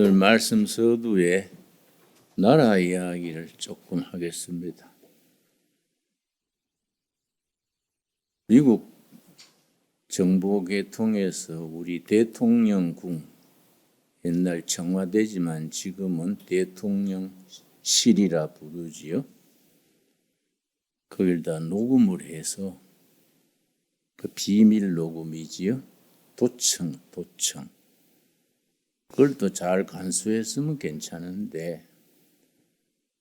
오늘 말씀 서두에 나라 이야기를 조금 하겠습니다. 미국 정보계 통해서 우리 대통령궁, 옛날 청와대지만 지금은 대통령실이라 부르지요. 거기다 녹음을 해서 그 비밀 녹음이지요. 도청. 그걸 또 잘 간수했으면 괜찮은데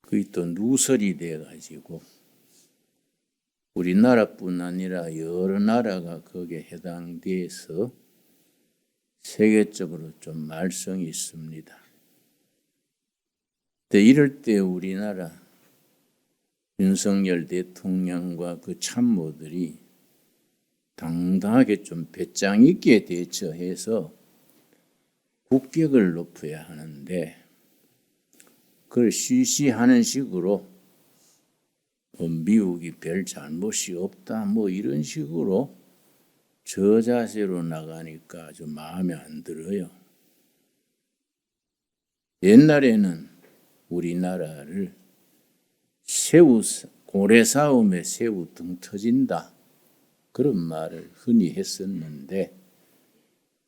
그게 또 누설이 돼가지고 우리나라뿐 아니라 여러 나라가 거기에 해당돼서 세계적으로 좀 말썽이 있습니다. 근데 이럴 때 우리나라 윤석열 대통령과 그 참모들이 당당하게 좀 배짱 있게 대처해서 국격을 높여야 하는데 그걸 쉬쉬하는 식으로 미국이 별 잘못이 없다 이런 식으로 저 자세로 나가니까 좀 마음에 안 들어요. 옛날에는 우리나라를 고래 싸움에 새우 등 터진다 그런 말을 흔히 했었는데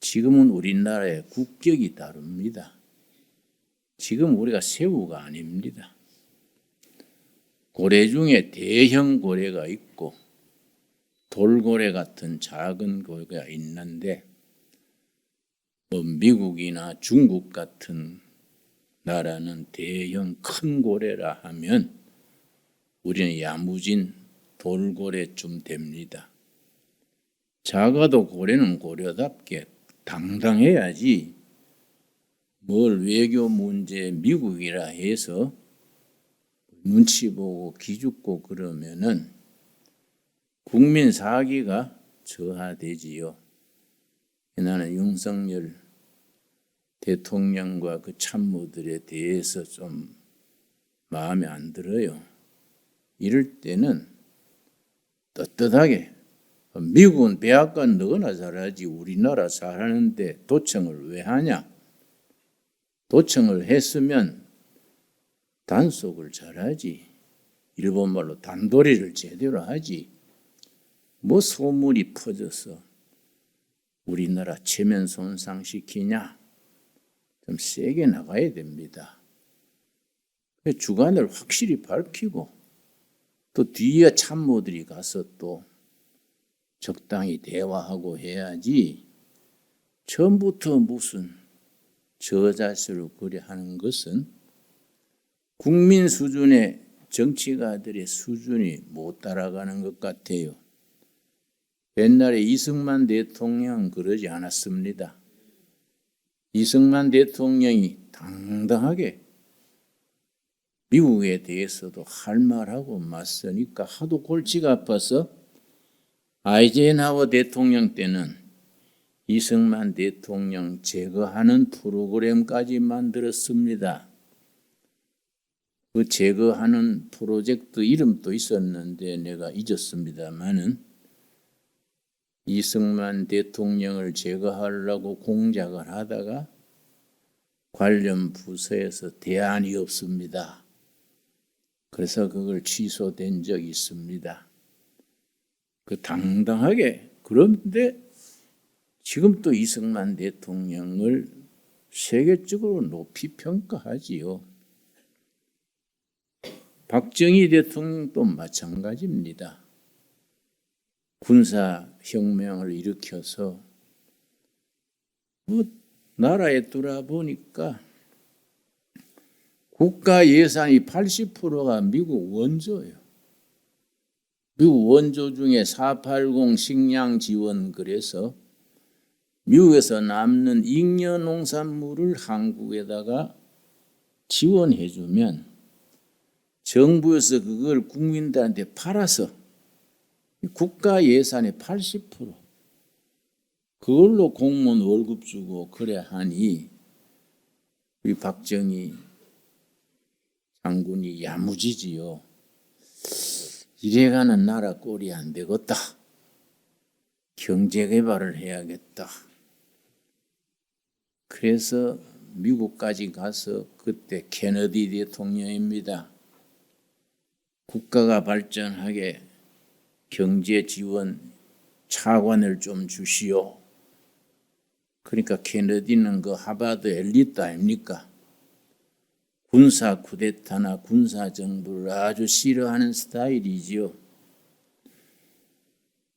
지금은 우리나라의 국격이 다릅니다. 지금 우리가 새우가 아닙니다. 고래 중에 대형 고래가 있고 돌고래 같은 작은 고래가 있는데 미국이나 중국 같은 나라는 대형 큰 고래라 하면 우리는 야무진 돌고래쯤 됩니다. 작아도 고래는 고래답게 당당해야지 뭘 외교 문제 미국이라 해서 눈치 보고 기죽고 그러면은 국민 사기가 저하되지요. 나는 윤석열 대통령과 그 참모들에 대해서 좀 마음에 안 들어요. 이럴 때는 떳떳하게 미국은 백악관 너나 잘하지 우리나라 잘하는데 도청을 왜 하냐? 도청을 했으면 단속을 잘하지. 일본말로 단도리를 제대로 하지. 소문이 퍼져서 우리나라 체면 손상시키냐? 좀 세게 나가야 됩니다. 주관을 확실히 밝히고 또 뒤에 참모들이 가서 또 적당히 대화하고 해야지 처음부터 무슨 저자세로 그래 하는 것은 국민 수준의 정치가들의 수준이 못 따라가는 것 같아요. 옛날에 이승만 대통령 그러지 않았습니다. 이승만 대통령이 당당하게 미국에 대해서도 할 말하고 맞서니까 하도 골치가 아파서 아이젠하워 대통령 때는 이승만 대통령 제거하는 프로그램까지 만들었습니다. 그 제거하는 프로젝트 이름도 있었는데 내가 잊었습니다만은 이승만 대통령을 제거하려고 공작을 하다가 관련 부서에서 대안이 없습니다. 그래서 그걸 취소된 적이 있습니다. 당당하게 그런데 지금 또 이승만 대통령을 세계적으로 높이 평가하지요. 박정희 대통령도 마찬가지입니다. 군사혁명을 일으켜서 나라에 돌아보니까 국가 예산이 80%가 미국 원조예요. 미국 원조 중에 480 식량 지원 그래서 미국에서 남는 잉여 농산물을 한국에다가 지원해 주면 정부에서 그걸 국민들한테 팔아서 국가 예산의 80% 그걸로 공무원 월급 주고 그래 하니 우리 박정희 장군이 야무지지요. 이래가는 나라 꼴이 안 되겠다. 경제 개발을 해야겠다. 그래서 미국까지 가서 그때 케너디 대통령입니다. 국가가 발전하게 경제 지원 차관을 좀 주시오. 그러니까 케너디는 그 하버드 엘리트 아닙니까? 군사 쿠데타나 군사 정부를 아주 싫어하는 스타일이지요.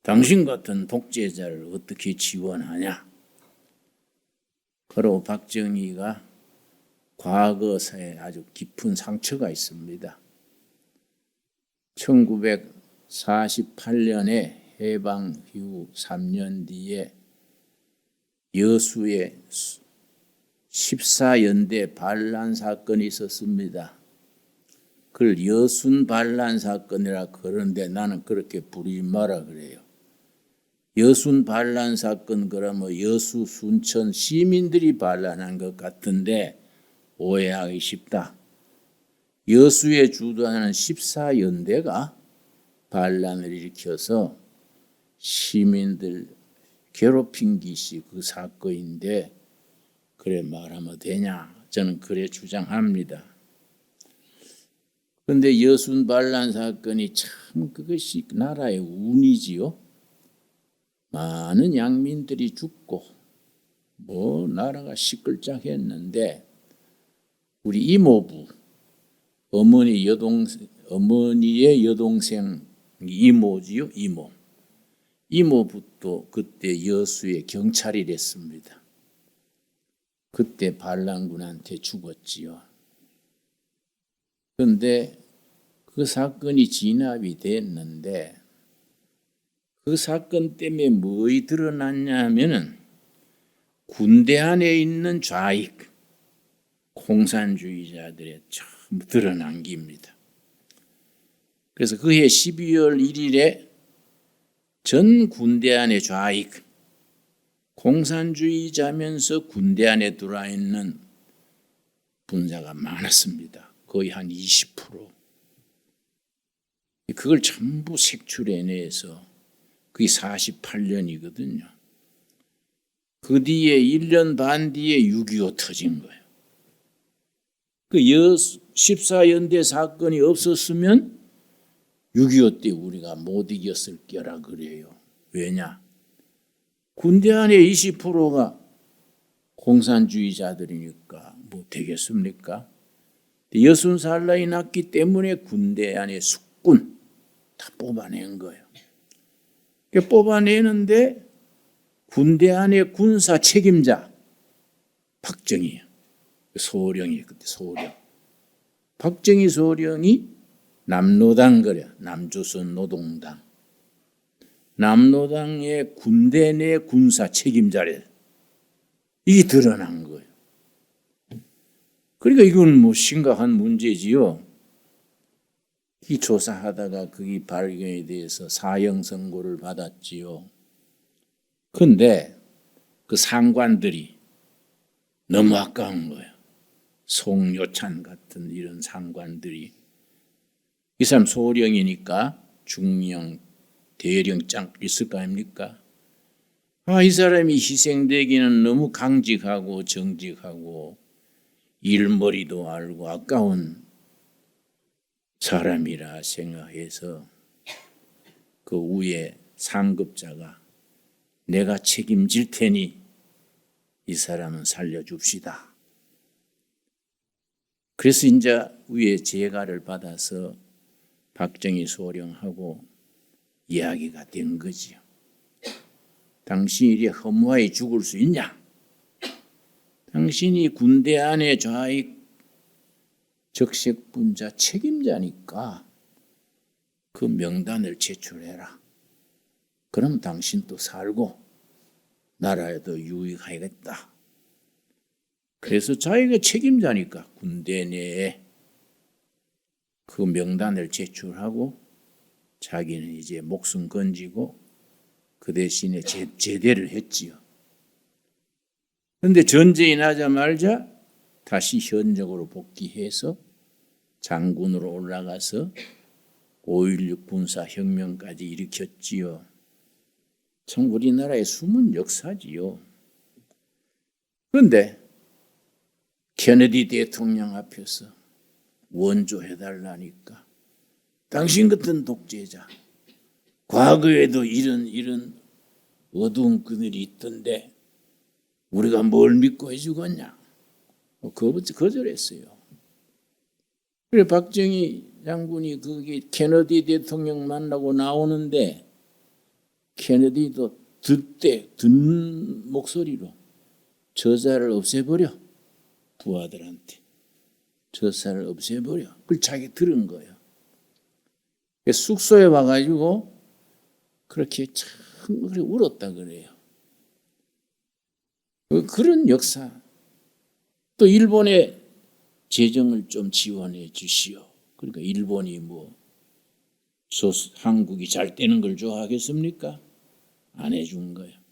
당신 같은 독재자를 어떻게 지원하냐? 그리고 박정희가 과거사에 아주 깊은 상처가 있습니다. 1948년에 해방 이후 3년 뒤에 여수에 14연대 반란 사건이 있었습니다. 그걸 여순 반란 사건이라 그러는데 나는 그렇게 부르지 마라 그래요. 여순 반란 사건 그러면 여수 순천 시민들이 반란한 것 같은데 오해하기 쉽다. 여수에 주도하는 14연대가 반란을 일으켜서 시민들 괴롭힌 것이 그 사건인데 그래 말하면 되냐? 저는 그래 주장합니다. 그런데 여순 반란 사건이 참 그것이 나라의 운이지요. 많은 양민들이 죽고 뭐 나라가 시끌짝했는데 우리 이모부 어머니의 여동생 이모지요. 이모부도 그때 여수의 경찰이 됐습니다. 그때 반란군한테 죽었지요. 그런데 그 사건이 진압이 됐는데 그 사건 때문에 뭐가 드러났냐 하면은 군대 안에 있는 좌익, 공산주의자들의 전부 드러난 겁니다. 그래서 그해 12월 1일에 전 군대 안에 좌익, 공산주의자면서 군대 안에 들어와 있는 분자가 많았습니다. 거의 한 20%. 그걸 전부 색출해내서 그게 48년이거든요. 그 뒤에 1년 반 뒤에 6.25 터진 거예요. 그 14연대 사건이 없었으면 6.25 때 우리가 못 이겼을 거라 그래요. 왜냐? 군대 안에 20%가 공산주의자들이니까 뭐 되겠습니까? 60살 나이 났기 때문에 군대 안에 숙군 다 뽑아낸 거예요. 뽑아내는데 군대 안에 군사 책임자 박정희 소령이 그때 소령 박정희 소령이 남노당 그래 남조선 노동당 남노당의 군대 내 군사 책임자래. 이게 드러난 거예요. 그러니까 이건 뭐 심각한 문제지요. 이 조사하다가 그게 발견에 대해서 사형 선고를 받았지요. 그런데 그 상관들이 너무 아까운 거예요. 송요찬 같은 이런 상관들이 이 사람 소령이니까 중령, 대령장 있을 거 아닙니까? 이 사람이 희생되기는 너무 강직하고 정직하고 일머리도 알고 아까운 사람이라 생각해서 그 위에 상급자가 내가 책임질 테니 이 사람은 살려줍시다. 그래서 이제 위에 재가를 받아서 박정희 소령하고 이야기가 된 거지요. 당신이 이래 허무하게 죽을 수 있냐? 당신이 군대 안에 좌익 적색분자 책임자니까 그 명단을 제출해라. 그럼 당신도 살고 나라에도 유익하겠다. 그래서 자기가 책임자니까 군대 내에 그 명단을 제출하고 자기는 이제 목숨 건지고 그 대신에 제대를 했지요. 그런데 전쟁이 나자마자 다시 현역으로 복귀해서 장군으로 올라가서 5.16 군사혁명까지 일으켰지요. 참 우리나라의 숨은 역사지요. 그런데 케네디 대통령 앞에서 원조해달라니까 당신 같은 독재자 과거에도 이런 어두운 그늘이 있던데 우리가 뭘 믿고 해주겠냐 거절했어요. 그래 박정희 장군이 거기 케네디 대통령 만나고 나오는데 케네디도 듣는 목소리로 저자를 없애버려. 부하들한테 저자를 없애버려. 그걸 자기 들은 거예요. 숙소에 와가지고 그렇게 참 울었다 그래요. 그런 역사. 또 일본의 재정을 좀 지원해 주시오. 그러니까 일본이 한국이 잘 되는 걸 좋아하겠습니까? 안 해준 거예요.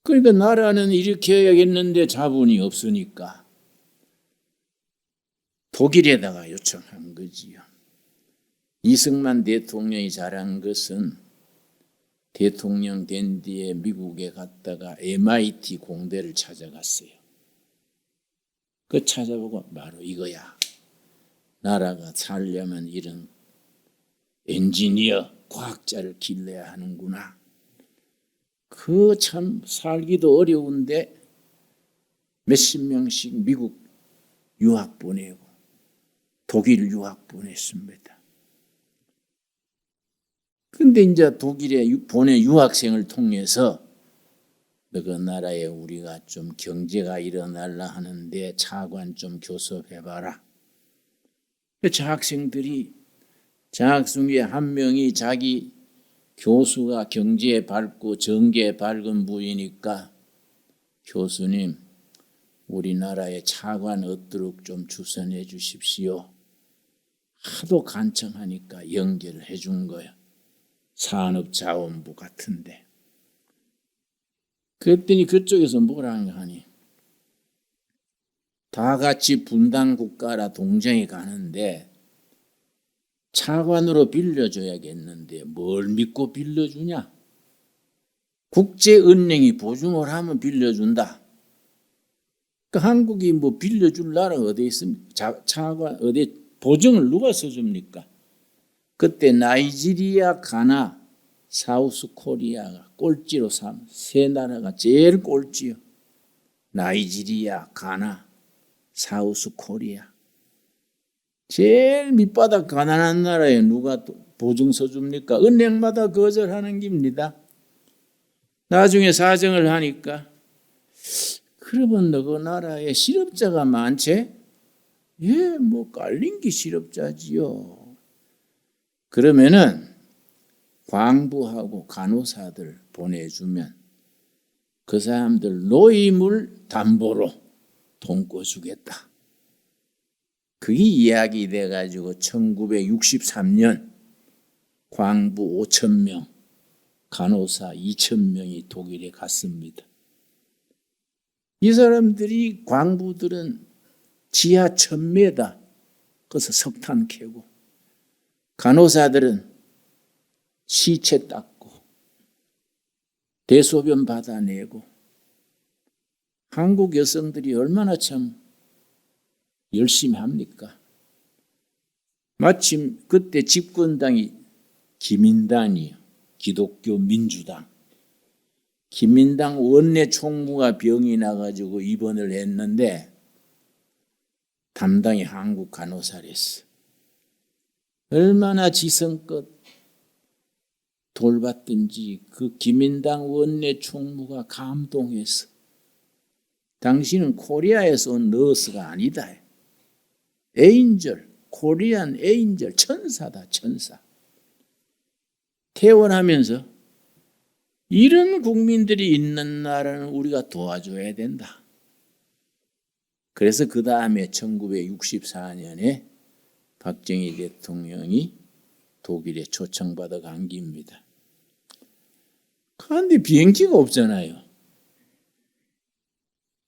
그러니까 나라는 이렇게 해야겠는데 자본이 없으니까 독일에다가 요청한 거지요. 이승만 대통령이 잘한 것은 대통령 된 뒤에 미국에 갔다가 MIT 공대를 찾아갔어요. 그 찾아보고 바로 이거야. 나라가 살려면 이런 엔지니어, 과학자를 길러야 하는구나. 그 참 살기도 어려운데 몇십 명씩 미국 유학 보내고 독일 유학 보냈습니다. 근데 이제 독일에 보낸 유학생을 통해서 그 나라에 우리가 좀 경제가 일어나려 하는데 차관 좀 교섭해봐라. 장학생 중에 한 명이 자기 교수가 경제에 밝고 정계에 밝은 분이니까 교수님 우리나라의 차관 얻도록 좀 추선해 주십시오. 하도 간청하니까 연결을 해준 거예요. 산업자원부 같은데. 그랬더니 그쪽에서 뭐라는 거 하니 다 같이 분단 국가라 동정에 가는데 차관으로 빌려줘야겠는데 뭘 믿고 빌려주냐? 국제은행이 보증을 하면 빌려준다. 그러니까 한국이 빌려줄 나라가 어디 있습니까? 차관 어디 보증을 누가 써줍니까? 그때 나이지리아, 가나, 사우스 코리아가 꼴찌로 세 나라가 제일 꼴찌요. 나이지리아, 가나, 사우스 코리아. 제일 밑바닥 가난한 나라에 누가 보증 서줍니까? 은행마다 거절하는 겁니다. 나중에 사정을 하니까 그러면 너 그 나라에 실업자가 많지? 예, 깔린 게 실업자지요. 그러면은 광부하고 간호사들 보내주면 그 사람들 노임을 담보로 돈 꿔주겠다. 그게 이야기 돼가지고 1963년 광부 5,000명, 간호사 2,000명이 독일에 갔습니다. 이 사람들이 광부들은 지하 1,000m 거기서 석탄 캐고 간호사들은 시체 닦고 대소변 받아내고 한국 여성들이 얼마나 참 열심히 합니까? 마침 그때 집권당이 기민당이에요. 기독교 민주당. 기민당 원내 총무가 병이 나가지고 입원을 했는데 담당이 한국 간호사랬어. 얼마나 지성껏 돌봤든지 그 기민당 원내 총무가 감동해서 당신은 코리아에서 온 너스가 아니다. 에인절, 코리안 에인절, 천사다, 천사. 퇴원하면서 이런 국민들이 있는 나라는 우리가 도와줘야 된다. 그래서 그 다음에 1964년에 박정희 대통령이 독일에 초청받아 간 겁니다. 그런데 비행기가 없잖아요.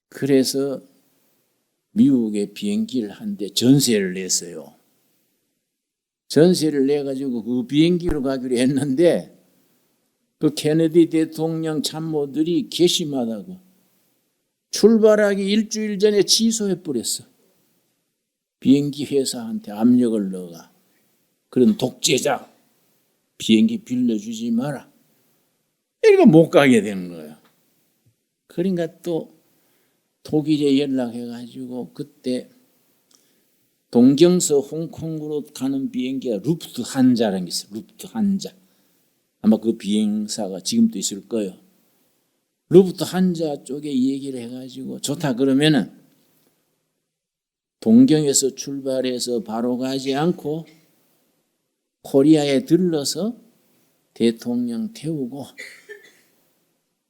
그래서 미국에 비행기를 한 대 전세를 냈어요. 전세를 내가지고 그 비행기로 가기로 했는데 그 케네디 대통령 참모들이 괘씸하다고 출발하기 일주일 전에 취소해 버렸어. 비행기 회사한테 압력을 넣어가. 그런 독재자 비행기 빌려주지 마라. 이거 못 가게 된 거야. 그러니까 또 독일에 연락해가지고 그때 동경서 홍콩으로 가는 비행기가 루프트한자라는 게 있어요. 루프트한자. 아마 그 비행사가 지금도 있을 거예요. 루프트한자 쪽에 얘기를 해가지고 좋다 그러면은 동경에서 출발해서 바로 가지 않고 코리아에 들러서 대통령 태우고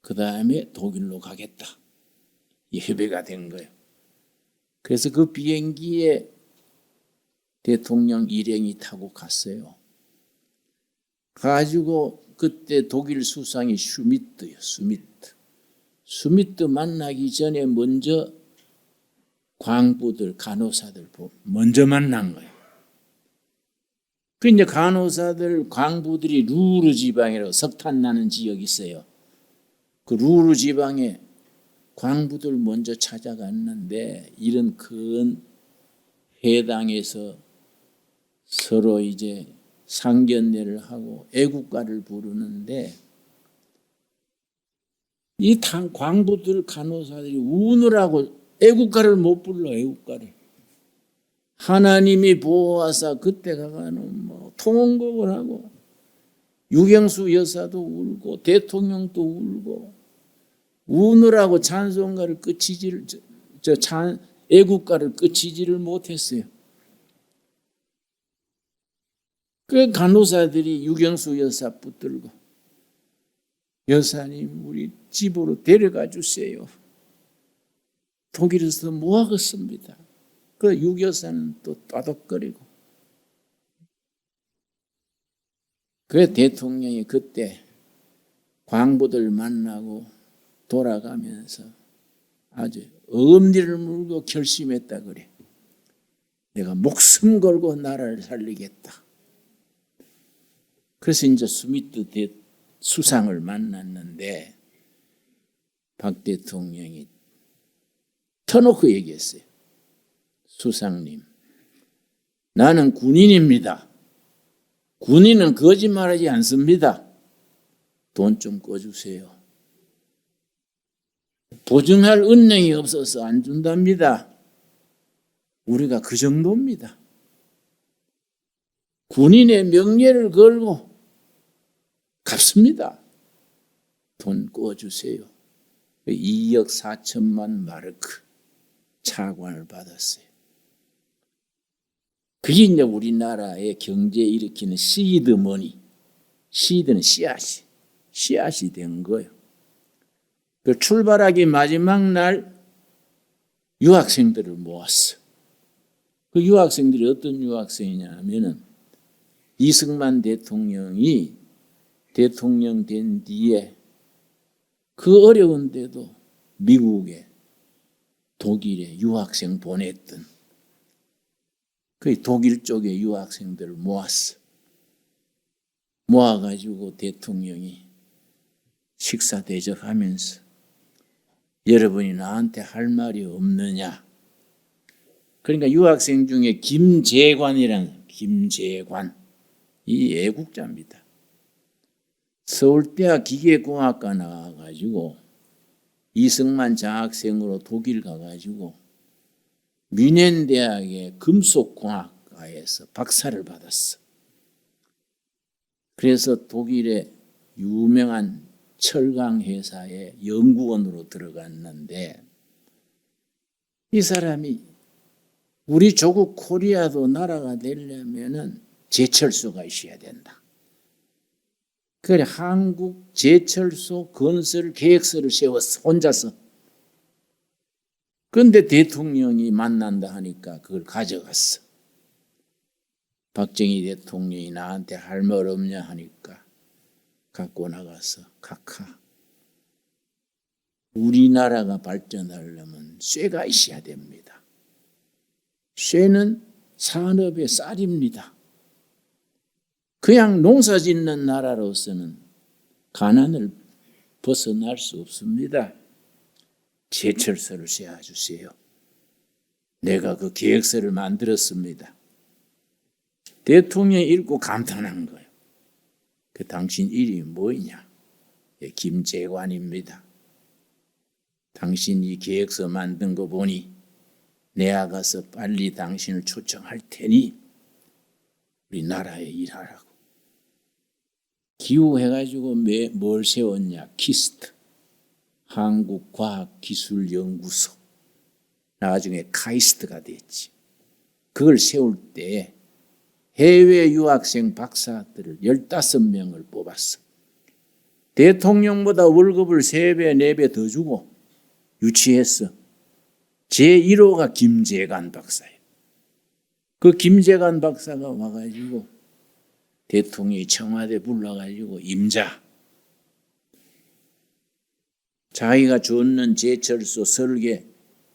그 다음에 독일로 가겠다. 이 협의가 된 거예요. 그래서 그 비행기에 대통령 일행이 타고 갔어요. 가지고 그때 독일 수상이 슈미트예요. 슈미트 만나기 전에 먼저 광부들, 간호사들 먼저 만난 거예요. 그 이제 간호사들, 광부들이 루르 지방이라고 석탄 나는 지역이 있어요. 그 루르 지방에 광부들 먼저 찾아갔는데 이런 큰 회당에서 서로 이제 상견례를 하고 애국가를 부르는데 이 광부들 간호사들이 우느라고 애국가를 못 불러. 애국가를 하나님이 보호하사 그때 가가는 뭐 통곡을 하고 유경수 여사도 울고 대통령도 울고 우느라고 찬송가를 끝이지를 애국가를 끝이지를 못했어요. 그 간호사들이 유경수 여사 붙들고 여사님 우리 집으로 데려가 주세요. 독일에서 뭐 하겠습니다. 그 유여사는 또 따덕거리고. 그 대통령이 그때 광부들 만나고 돌아가면서 아주 엄니를 물고 결심했다 그래. 내가 목숨 걸고 나라를 살리겠다. 그래서 이제 스미트 수상을 만났는데 박 대통령이 터놓고 얘기했어요. 수상님, 나는 군인입니다. 군인은 거짓말하지 않습니다. 돈 좀 꿔주세요. 보증할 은행이 없어서 안 준답니다. 우리가 그 정도입니다. 군인의 명예를 걸고 갚습니다. 돈 꿔주세요. 2억 4천만 마르크 차관을 받았어요. 그게 이제 우리나라의 경제에 일으키는 시드머니, 시드는 씨앗이 된 거예요. 그 출발하기 마지막 날 유학생들을 모았어. 그 유학생들이 어떤 유학생이냐 하면은 이승만 대통령이 대통령 된 뒤에 그 어려운데도 미국에 독일에 유학생 보냈던 그 독일 쪽의 유학생들을 모았어. 모아가지고 대통령이 식사 대접하면서 여러분이 나한테 할 말이 없느냐. 그러니까 유학생 중에 김재관 이 애국자입니다. 서울대학 기계공학과 나와가지고 이승만 장학생으로 독일 가가지고 뮌헨대학의 금속공학과에서 박사를 받았어. 그래서 독일의 유명한 철강 회사의 연구원으로 들어갔는데 이 사람이 우리 조국 코리아도 나라가 되려면은 제철소가 있어야 된다. 그래 한국 제철소 건설 계획서를 세웠어. 혼자서. 그런데 대통령이 만난다 하니까 그걸 가져갔어. 박정희 대통령이 나한테 할 말 없냐 하니까 갖고 나가서 각하. 우리나라가 발전하려면 쇠가 있어야 됩니다. 쇠는 산업의 쌀입니다. 그냥 농사 짓는 나라로서는 가난을 벗어날 수 없습니다. 제철서를 씌워주세요. 내가 그 계획서를 만들었습니다. 대통령이 읽고 감탄한 거예요. 그 당신 이름이 뭐냐? 예, 김재관입니다. 당신 이 계획서 만든 거 보니 내가 가서 빨리 당신을 초청할 테니 우리나라에 일하라고. 기후해가지고 뭘 세웠냐? 키스트, 한국과학기술연구소. 나중에 카이스트가 됐지. 그걸 세울 때 해외 유학생 박사들을 15명을 뽑았어. 대통령보다 월급을 3배, 4배 더 주고 유치했어. 제1호가 김재관 박사예요. 그 김재관 박사가 와가지고 대통령이 청와대 불러가지고 임자. 자기가 줬는 제철소 설계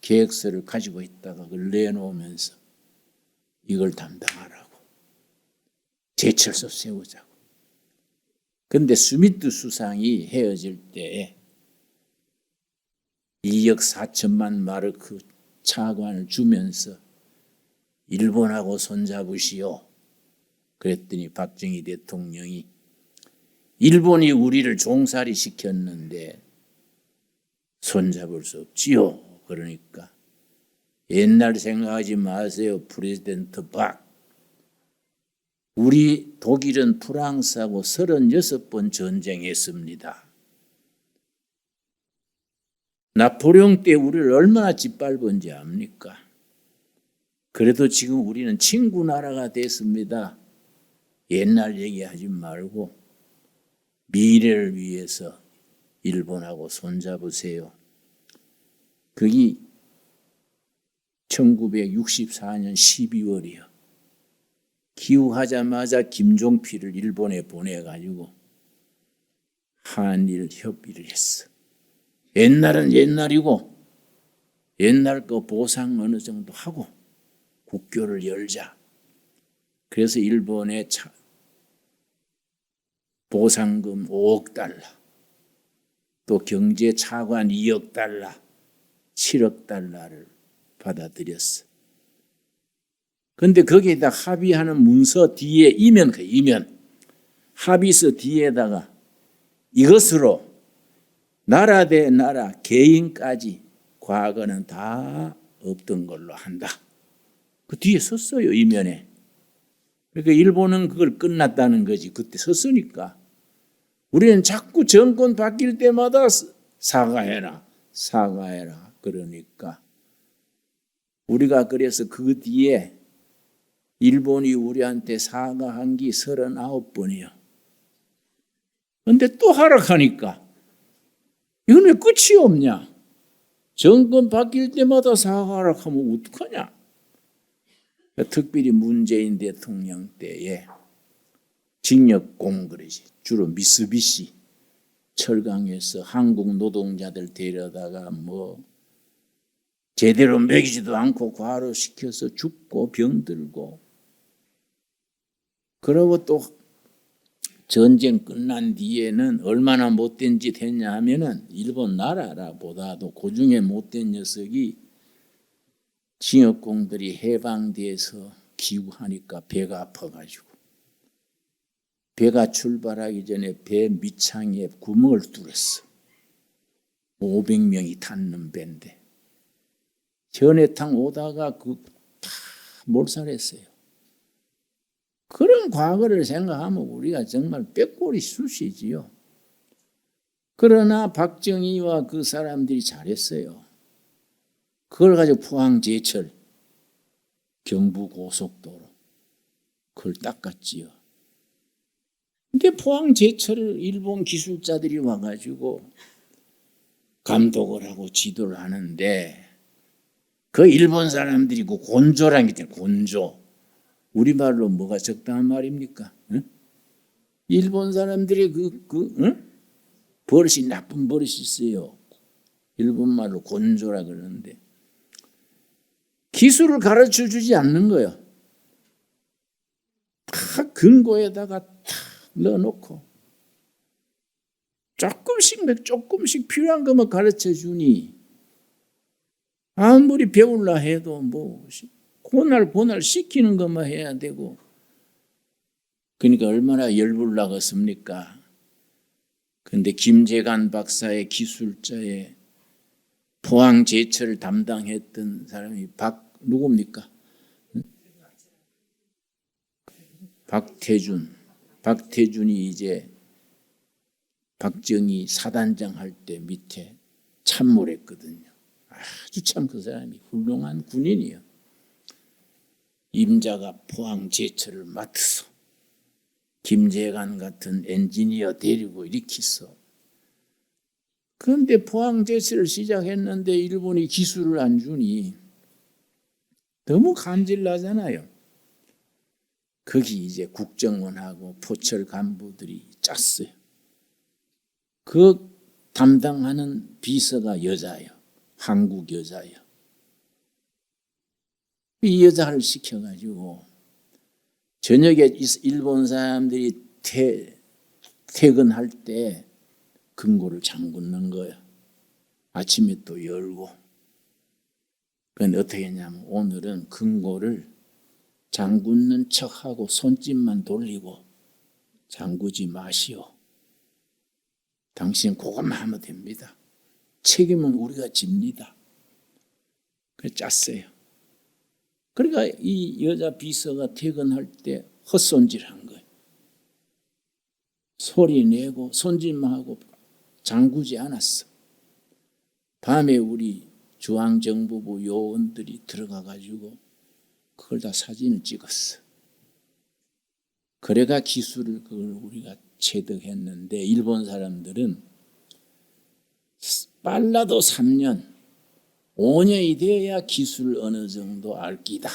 계획서를 가지고 있다가 그걸 내놓으면서 이걸 담당하라고. 제철소 세우자고. 근데 스미트 수상이 헤어질 때 2억 4천만 마르크 차관을 주면서 일본하고 손잡으시오. 그랬더니 박정희 대통령이 일본이 우리를 종살이 시켰는데 손잡을 수 없지요. 그러니까 옛날 생각하지 마세요. 프레지던트 박. 우리 독일은 프랑스하고 36번 전쟁했습니다. 나폴레옹 때 우리를 얼마나 짓밟은지 압니까? 그래도 지금 우리는 친구 나라가 됐습니다. 옛날 얘기하지 말고 미래를 위해서 일본하고 손잡으세요. 그게 1964년 12월이요. 기후하자마자 김종필을 일본에 보내가지고 한일 협의를 했어. 옛날은 옛날이고 옛날 거 보상 어느 정도 하고 국교를 열자. 그래서 일본에 보상금 5억 달러, 또 경제 차관 2억 달러, 7억 달러를 받아들였어. 그런데 거기에다 합의하는 문서 뒤에 이면 합의서 뒤에다가 이것으로 나라 대 나라 개인까지 과거는 다 없던 걸로 한다. 그 뒤에 썼어요. 이면에. 그러니까 일본은 그걸 끝났다는 거지. 그때 썼으니까. 우리는 자꾸 정권 바뀔 때마다 사과해라. 그러니까 우리가 그래서 그 뒤에 일본이 우리한테 사과한 게 39번이요. 그런데 또 하락하니까 이건 왜 끝이 없냐? 정권 바뀔 때마다 사과하라 하면 어떡하냐? 특별히 문재인 대통령 때에 징역공 그러지. 주로 미쓰비시 철강에서 한국 노동자들 데려다가 뭐 제대로 먹이지도 않고 과로시켜서 죽고 병들고, 그러고 또 전쟁 끝난 뒤에는 얼마나 못된 짓 했냐 하면은 일본 나라보다도 그중에 못된 녀석이 징역공들이 해방돼서 귀국하니까 배가 아파가지고 배가 출발하기 전에 배 밑창에 구멍을 뚫었어. 500명이 탔는 배인데 전해탕 오다가 다 몰살했어요. 그런 과거를 생각하면 우리가 정말 빼꼬리 쑤시지요. 그러나 박정희와 그 사람들이 잘했어요. 그걸 가지고 포항제철, 경부고속도로 그걸 닦았지요. 근데 포항제철을 일본 기술자들이 와가지고 감독을 하고 지도를 하는데 그 일본 사람들이 그 곤조라는 게 있잖아요. 곤조. 우리말로 뭐가 적당한 말입니까? 응? 일본 사람들이 버릇이 나쁜 버릇이 있어요. 일본말로 곤조라 그러는데 기술을 가르쳐 주지 않는 거예요. 다 금고에다가 탁 넣어놓고 조금씩 필요한 것만 가르쳐 주니 아무리 배울라 해도 뭐 고날 시키는 것만 해야 되고, 그러니까 얼마나 열불나겠습니까? 그런데 김재관 박사의 기술자의 포항 제철을 담당했던 사람이 누굽니까? 박태준이 이제 박정희 사단장 할 때 밑에 참모를 했거든요. 아주 참 그 사람이 훌륭한 군인이요. 임자가 포항 제철을 맡아서 김재관 같은 엔지니어 데리고 일으켰어. 그런데 포항 제철을 시작했는데 일본이 기술을 안 주니 너무 간질나잖아요. 거기 이제 국정원하고 포철 간부들이 짰어요. 그 담당하는 비서가 여자예요. 한국 여자예요. 이 여자를 시켜가지고 저녁에 일본 사람들이 퇴근할 때 금고를 잠그는 거예요. 아침에 또 열고. 그런데 어떻게 했냐면 오늘은 금고를 잠그는 척하고 손짓만 돌리고 잠그지 마시오. 당신 그것만 하면 됩니다. 책임은 우리가 집니다. 그래서 짰어요. 그러니까 이 여자 비서가 퇴근할 때 헛손질한 거예요. 소리 내고 손짓만 하고 잠그지 않았어. 밤에 우리 중앙정보부 요원들이 들어가가지고 그걸 다 사진을 찍었어. 그래가 기술을 그걸 우리가 체득했는데 일본 사람들은 빨라도 3년, 5년이 돼야 기술을 어느 정도 알 끼다.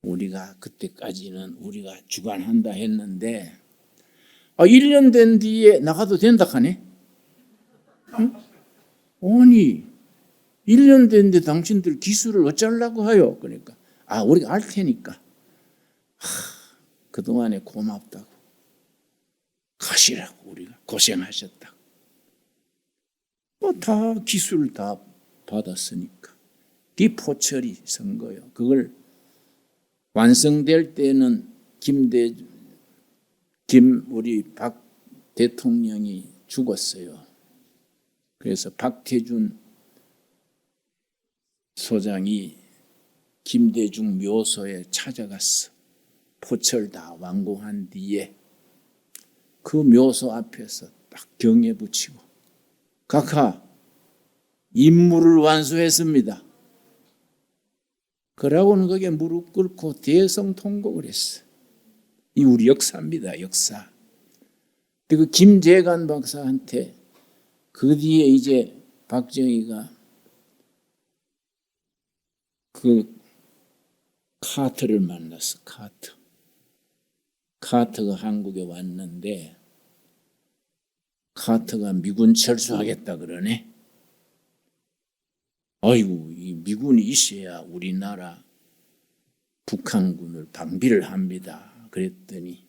우리가 그때까지는 우리가 주관한다 했는데 1년 된 뒤에 나가도 된다 하네. 응? 아니 1년 됐는데 당신들 기술을 어쩌려고 하요? 그러니까 우리가 알 테니까 그동안에 고맙다고 가시라고 우리가 고생하셨다고 다 기술을 다 받았으니까 이 포철이 선 거예요. 그걸 완성될 때는 우리 박 대통령이 죽었어요. 그래서 박태준 소장이 김대중 묘소에 찾아갔어. 포철 다 완공한 뒤에 그 묘소 앞에서 딱 경에 붙이고 각하 임무를 완수했습니다. 그러고는 거기에 무릎 꿇고 대성통곡을 했어. 이 우리 역사입니다. 역사. 그 김재관 박사한테 그 뒤에 이제 박정희가 그 카트를 만났어. 카트가 한국에 왔는데 카트가 미군 철수하겠다 그러네. 아이고 이 미군이 있어야 우리나라 북한군을 방비를 합니다. 그랬더니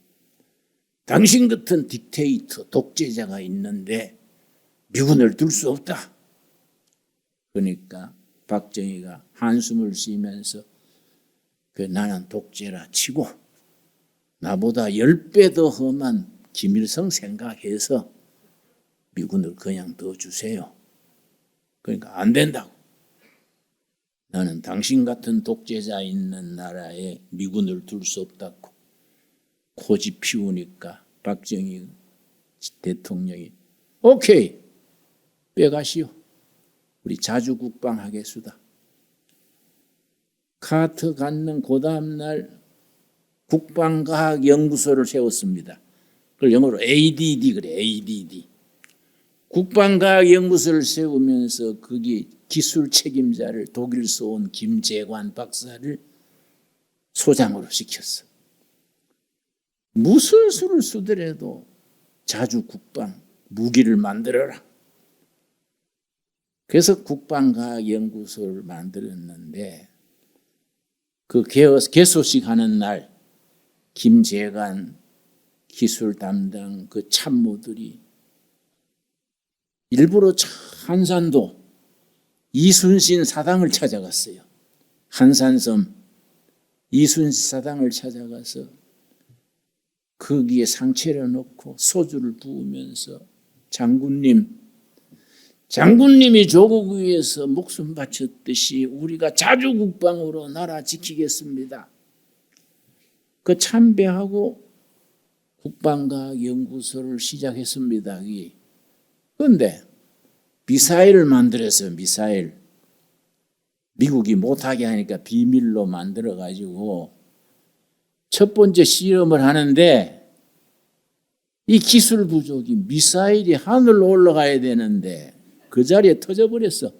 당신 같은 딕테이터 독재자가 있는데 미군을 둘 수 없다. 그러니까 박정희가 한숨을 쉬면서 나는 독재라 치고 나보다 10배 더 험한 김일성 생각해서 미군을 그냥 넣어주세요. 그러니까 안 된다고. 나는 당신 같은 독재자 있는 나라에 미군을 둘 수 없다고 고집 피우니까 박정희 대통령이 오케이 빼가시오. 우리 자주 국방하겠수다. 카트 갖는 그 다음날 국방과학연구소를 세웠습니다. 그걸 영어로 ADD 그래. ADD. 국방과학연구소를 세우면서 거기 기술 책임자를 독일에서 온 김재관 박사를 소장으로 시켰어. 무슨 수를 쓰더라도 자주 국방 무기를 만들어라. 그래서 국방과학연구소를 만들었는데 그 개소식 하는 날 김재관 기술 담당 그 참모들이 일부러 한산도 이순신 사당을 찾아갔어요. 한산섬 이순신 사당을 찾아가서 거기에 상체를 놓고 소주를 부으면서 장군님이 조국 위해서 목숨 바쳤듯이 우리가 자주국방으로 나라 지키겠습니다. 그 참배하고 국방과학연구소를 시작했습니다. 그런데 미사일을 만들었어요. 미사일. 미국이 못하게 하니까 비밀로 만들어가지고 첫 번째 실험을 하는데 이 기술 부족이 미사일이 하늘로 올라가야 되는데 그 자리에 터져버렸어.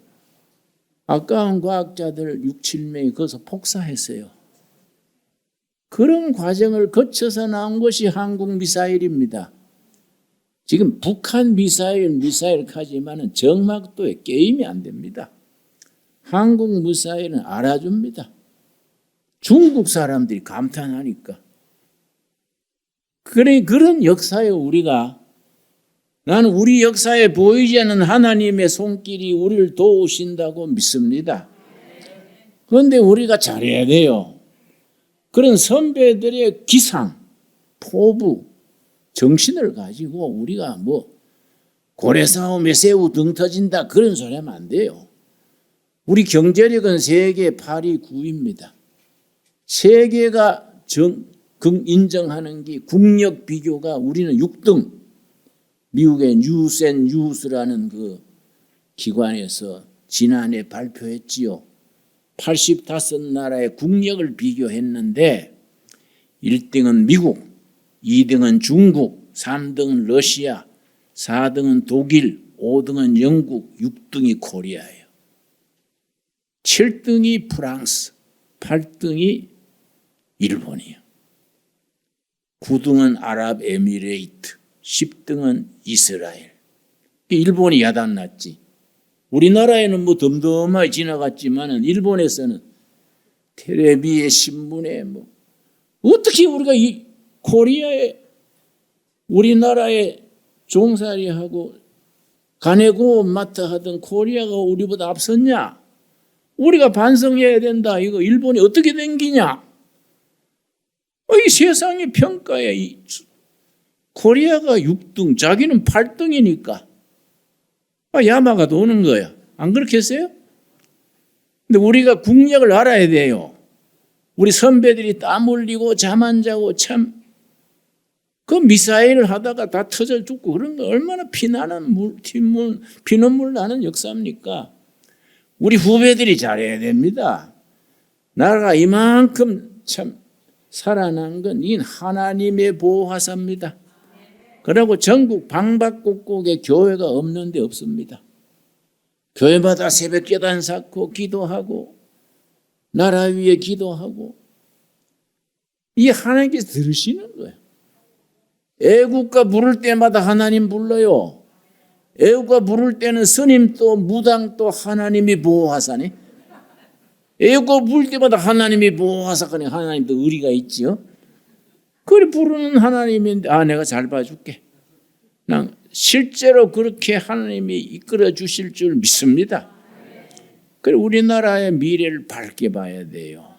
아까운 과학자들 6, 7명이 거기서 폭사했어요. 그런 과정을 거쳐서 나온 것이 한국 미사일입니다. 지금 북한 미사일 하지만은 정막도에 게임이 안 됩니다. 한국 미사일은 알아줍니다. 중국 사람들이 감탄하니까. 그런 역사에 우리가, 나는 우리 역사에 보이지 않는 하나님의 손길이 우리를 도우신다고 믿습니다. 그런데 우리가 잘해야 돼요. 그런 선배들의 기상, 포부, 정신을 가지고 우리가 고래싸움에 새우 등 터진다 그런 소리 하면 안 돼요. 우리 경제력은 세계 8위, 9위입니다. 세계가 인정하는 게 국력 비교가 우리는 6등. 미국의 뉴스라는 그 기관에서 지난해 발표했지요. 85나라의 국력을 비교했는데 1등은 미국, 2등은 중국, 3등은 러시아, 4등은 독일, 5등은 영국, 6등이 코리아예요. 7등이 프랑스, 8등이 일본이에요. 9등은 아랍에미레이트, 10등은 이스라엘. 일본이 야단났지. 우리나라에는 덤덤하게 지나갔지만은 일본에서는 텔레비에 신문에 어떻게 우리가 이 코리아에 우리나라에 종살이하고 가내공업 마트 하던 코리아가 우리보다 앞섰냐? 우리가 반성해야 된다. 이거 일본이 어떻게 된 기냐? 이 세상의 평가에 코리아가 6등, 자기는 8등이니까 야마가 도는 거야. 안 그렇겠어요? 근데 우리가 국력을 알아야 돼요. 우리 선배들이 땀 흘리고 잠 안 자고 그 미사일을 하다가 다 터져 죽고 그런 거 얼마나 피눈물 나는 역사입니까? 우리 후배들이 잘해야 됩니다. 나라가 이만큼 참 살아난 건 이 하나님의 보호하사입니다. 그리고 전국 방방곡곡에 교회가 없는 데 없습니다. 교회마다 새벽 예단 쌓고 기도하고 나라 위에 기도하고 이 하나님께서 들으시는 거예요. 애국가 부를 때마다 하나님 불러요. 애국가 부를 때는 스님도 무당도 하나님이 보호하사네. 애국가 부를 때마다 하나님이 보호하사하니 하나님도 의리가 있지요. 그래 부르는 하나님인데 내가 잘 봐줄게. 난 실제로 그렇게 하나님이 이끌어 주실 줄 믿습니다. 그래 우리나라의 미래를 밝게 봐야 돼요.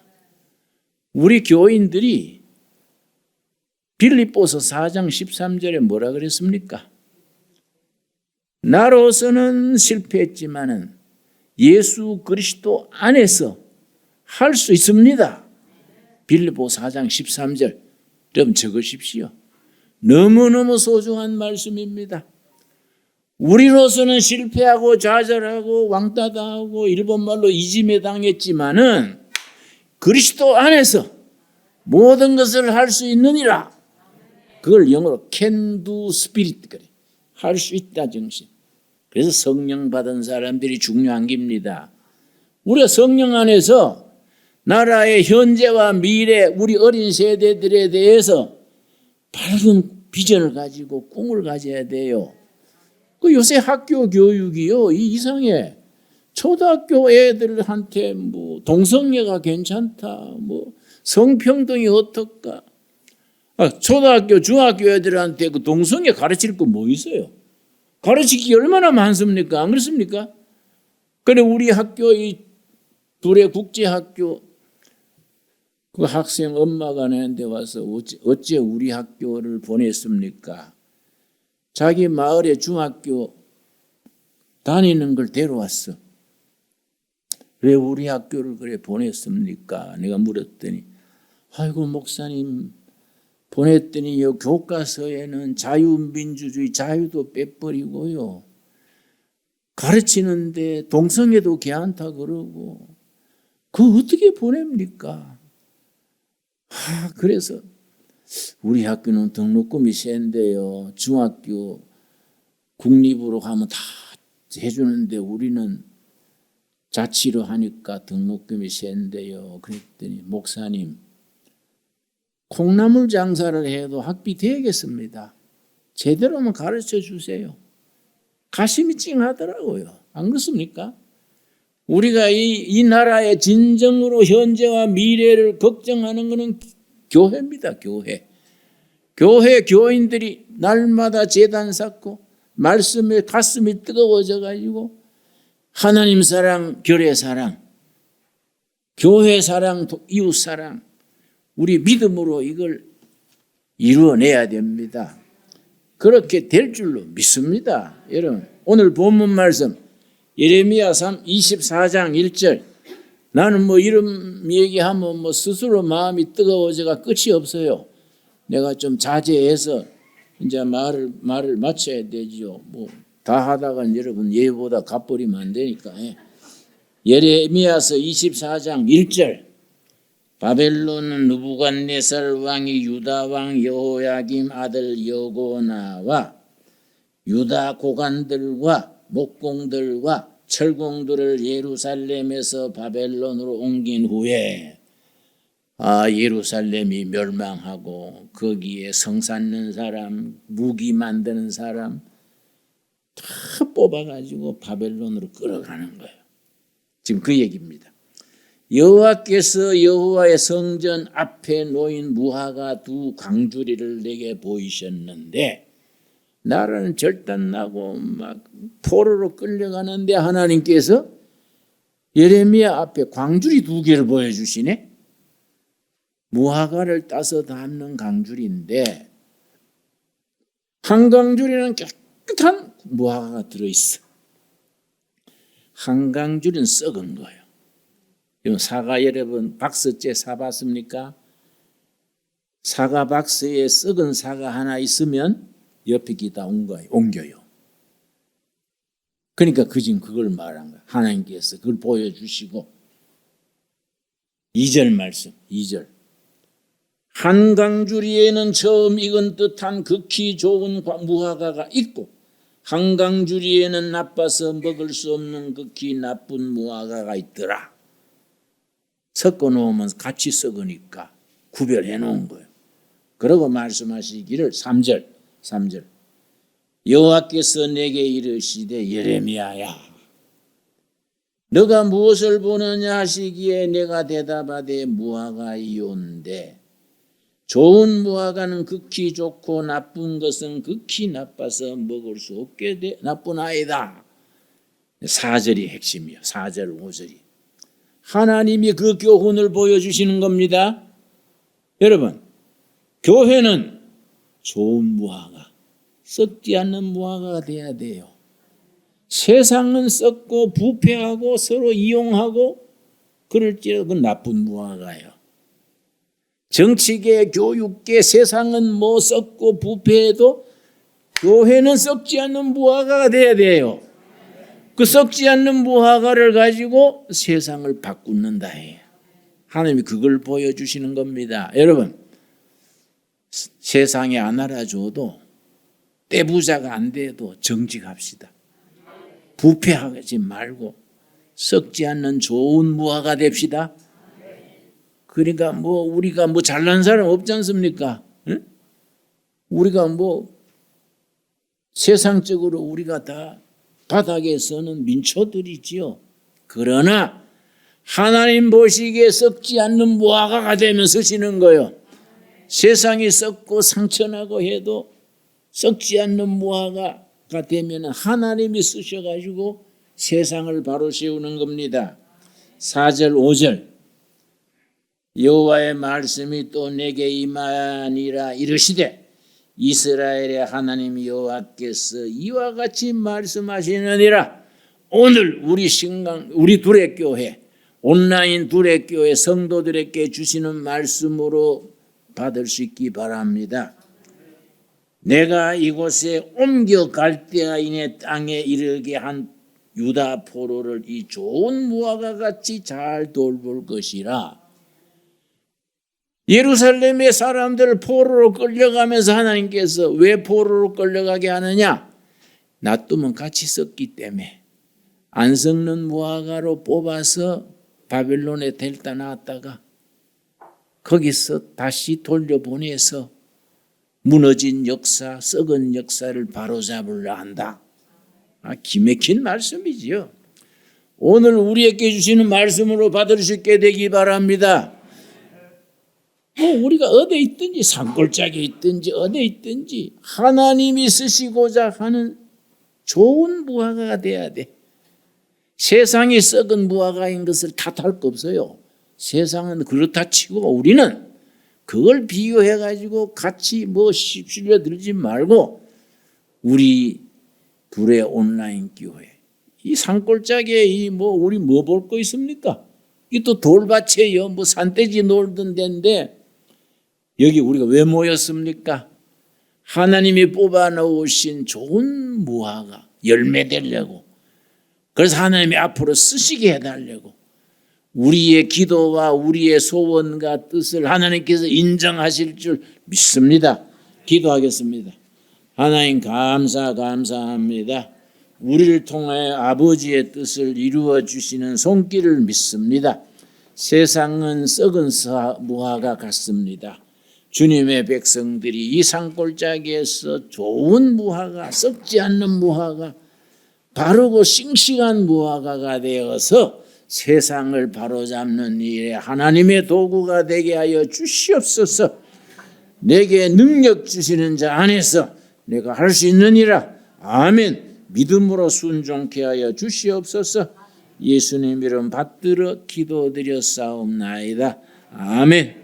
우리 교인들이 빌립보서 4장 13절에 뭐라 그랬습니까? 나로서는 실패했지만은 예수 그리스도 안에서 할 수 있습니다. 빌립보 4장 13절 좀 적으십시오. 너무너무 소중한 말씀입니다. 우리로서는 실패하고 좌절하고 왕따 당하고 일본말로 이짐에 당했지만은 그리스도 안에서 모든 것을 할 수 있느니라. 그걸 영어로 can do spirit 그래. 할 수 있다 정신. 그래서 성령 받은 사람들이 중요한 겁니다. 우리가 성령 안에서 나라의 현재와 미래 우리 어린 세대들에 대해서 밝은 비전을 가지고 꿈을 가져야 돼요. 그 요새 학교 교육이요 이상해. 초등학교 애들한테 동성애가 괜찮다, 성평등이 어떨까? 초등학교, 중학교 애들한테 그 동성애 가르칠 거 뭐 있어요? 가르칠 게 얼마나 많습니까? 안 그렇습니까? 그래 우리 학교 이 둘의 국제학교 그 학생 엄마가 나한테 와서 어째 우리 학교를 보냈습니까? 자기 마을에 중학교 다니는 걸 데려왔어. 왜 우리 학교를 그래 보냈습니까? 내가 물었더니 아이고 목사님 보냈더니 요 교과서에는 자유민주주의 자유도 빼버리고요. 가르치는데 동성애도 괜찮다 그러고 그거 어떻게 보냅니까? 그래서 우리 학교는 등록금이 센데요. 중학교 국립으로 가면 다 해주는데 우리는 자치로 하니까 등록금이 센데요. 그랬더니 목사님 콩나물 장사를 해도 학비 되겠습니다. 제대로만 가르쳐 주세요. 가심이 찡하더라고요. 안 그렇습니까? 우리가 이 나라의 진정으로 현재와 미래를 걱정하는 것은 교회입니다. 교회 교인들이 날마다 제단 쌓고 말씀에 가슴이 뜨거워져 가지고 하나님 사랑, 교회 사랑, 교회 사랑, 이웃 사랑 우리 믿음으로 이걸 이루어내야 됩니다. 그렇게 될 줄로 믿습니다. 여러분 오늘 본문 말씀 예레미야 24장 1절 나는 뭐 이런 얘기하면 뭐 스스로 마음이 뜨거워져가 끝이 없어요. 내가 좀 자제해서 이제 말을 마쳐야 되지요. 뭐 다 하다가 여러분 예보다 갚버리면 안 되니까. 예레미야서 24장 1절 바벨론 느부갓네살 왕이 유다 왕 여호야김 아들 여고나와 유다 고관들과 목공들과 철공들을 예루살렘에서 바벨론으로 옮긴 후에 예루살렘이 멸망하고 거기에 성 쌓는 사람, 무기 만드는 사람 다 뽑아가지고 바벨론으로 끌어가는 거예요. 지금 그 얘기입니다. 여호와께서 여호와의 성전 앞에 놓인 무화과 두 광주리를 내게 보이셨는데 나라는 절단나고 막 포로로 끌려가는데 하나님께서 예레미야 앞에 광주리 두 개를 보여주시네. 무화과를 따서 담는 광주리인데 한 광주리는 깨끗한 무화과가 들어있어. 한 광주리는 썩은 거예요. 사과 여러분 박스째 사봤습니까? 사과 박스에 썩은 사과 하나 있으면 옆에 기다 옮겨요. 그러니까 지금 그걸 말한 거야. 하나님께서 그걸 보여주시고 2절 말씀 2절 한 광주리에는 처음 익은 듯한 극히 좋은 무화과가 있고 한 광주리에는 나빠서 먹을 수 없는 극히 나쁜 무화과가 있더라. 섞어 놓으면 같이 썩으니까 구별해 놓은 거예요. 그러고 말씀하시기를 3절 여호와께서 내게 이르시되 예레미야야 너가 무엇을 보느냐 하시기에 내가 대답하되 무화과이온데 좋은 무화과는 극히 좋고 나쁜 것은 극히 나빠서 먹을 수 없게 나쁜 아이다. 4절이 핵심이에요. 4절 5절이 하나님이 그 교훈을 보여주시는 겁니다. 여러분 교회는 좋은 무화과 썩지 않는 무화과가 돼야 돼요. 세상은 썩고 부패하고 서로 이용하고 그럴지라도 그건 나쁜 무화과예요. 정치계, 교육계, 세상은 뭐 썩고 부패해도 교회는 썩지 않는 무화과가 돼야 돼요. 그 썩지 않는 무화과를 가지고 세상을 바꾼다 해요. 하나님이 그걸 보여주시는 겁니다. 여러분 세상에 안 알아줘도 떼부자가 안 돼도 정직합시다. 부패하지 말고 썩지 않는 좋은 무화과 됩시다. 그러니까 우리가 잘난 사람 없지 않습니까? 응? 우리가 세상적으로 우리가 다 바닥에 서는 민초들이지요. 그러나 하나님 보시기에 썩지 않는 무화과가 되면 서시는 거예요. 세상이 썩고 상처나고 해도 썩지 않는 무화과가 되면 하나님이 쓰셔가지고 세상을 바로 세우는 겁니다. 4절 5절 여호와의 말씀이 또 내게 임하니라 이르시되 이스라엘의 하나님 여호와께서 이와 같이 말씀하시느니라. 오늘 우리 두레교회 온라인 두레교회 성도들에게 주시는 말씀으로 받을 수 있기 바랍니다. 내가 이곳에 옮겨갈 때에 땅에 이르게 한 유다 포로를 이 좋은 무화과 같이 잘 돌볼 것이라. 예루살렘의 사람들 포로로 끌려가면서 하나님께서 왜 포로로 끌려가게 하느냐? 놔두면 같이 썩기 때문에 안 썩는 무화과로 뽑아서 바벨론에 데려다 놨다가 거기서 다시 돌려보내서 무너진 역사, 썩은 역사를 바로잡으려 한다. 기맥힌 말씀이지요. 오늘 우리에게 주시는 말씀으로 받을 수 있게 되기 바랍니다. 우리가 어디 있든지 산골짜기에 있든지 어디 있든지 하나님이 쓰시고자 하는 좋은 무화과가 돼야 돼. 세상이 썩은 무화과인 것을 탓할 거 없어요. 세상은 그렇다 치고 우리는 그걸 비교해가지고 같이 휩쓸려 들지 말고 우리 둘의 온라인 교회 이 산골짜기에 우리 볼 거 있습니까? 이 또 돌밭에요. 산돼지 놀던 데인데 여기 우리가 왜 모였습니까? 하나님이 뽑아 놓으신 좋은 무화과 열매 되려고. 그래서 하나님이 앞으로 쓰시게 해달라고. 우리의 기도와 우리의 소원과 뜻을 하나님께서 인정하실 줄 믿습니다. 기도하겠습니다. 하나님 감사합니다. 우리를 통해 아버지의 뜻을 이루어 주시는 손길을 믿습니다. 세상은 썩은 무화과 같습니다. 주님의 백성들이 이 산골짜기에서 좋은 무화과, 썩지 않는 무화과, 바르고 싱싱한 무화과가 되어서 세상을 바로잡는 일에 하나님의 도구가 되게 하여 주시옵소서. 내게 능력 주시는 자 안에서 내가 할 수 있느니라. 아멘. 믿음으로 순종케 하여 주시옵소서. 예수님 이름 받들어 기도드렸사옵나이다. 아멘.